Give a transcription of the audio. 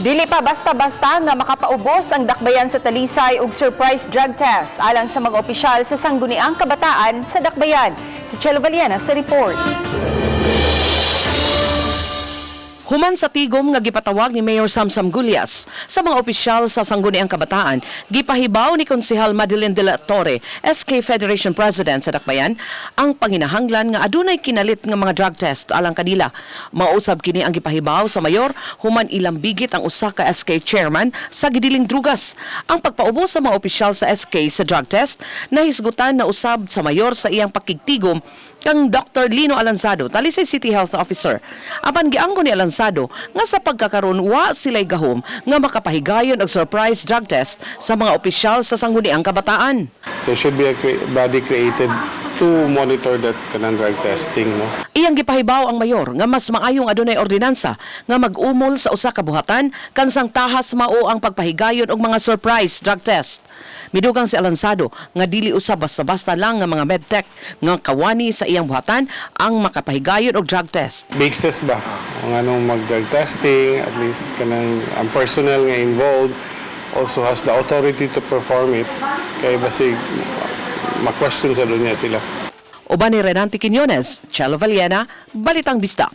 Dili pa basta-basta nga makapaubos ang dakbayan sa Talisay ug surprise drug test alang sa mga opisyal sa sangguniang kabataan sa dakbayan. Si Chelo Valiana sa report. Human sa tigom nga gipatawag ni Mayor Samsam Gulyas sa mga opisyal sa Sangguniang Kabataan, gipahibaw ni Konsehal Madeline de la Torre, SK Federation President sa Dakbayan, ang panginahanglan nga adunay kinalit nga mga drug test alang kanila. Mausab kini ang gipahibaw sa Mayor human ilambigit ang usa ka SK Chairman sa gidiling drugas. Ang pagpaubos sa mga opisyal sa SK sa drug test nahisgutan na usab sa Mayor sa iyang pakigtigom kang Dr. Lino Alanzado, Talisay City Health Officer. Apan gianggo ni Alanzado nga sa pagkakaroon wa sila'y gahom nga makapahigayon og surprise drug test sa mga opisyal sa Sangguniang Kabataan. There should be a body created to monitor that kanang drug testing, no? Iyang gipahibaw ang mayor nga mas maayong adunay ordinansa nga mag-umol sa usa ka buhatan kansang tahas mao ang pagpahigayon og mga surprise drug test. Midugang si Alanzado nga dili usab basta-basta lang nga mga medtech nga kawani sa iyang buhatan ang makapahigayon og drug test. Basis ba ang anong mag-drug testing, at least kanang ang personnel nga involved also has the authority to perform it kay basig ma-question sa dunya sila. Uban ni Renante Quiñones, Chelo Valiana, Balitang Bisdak.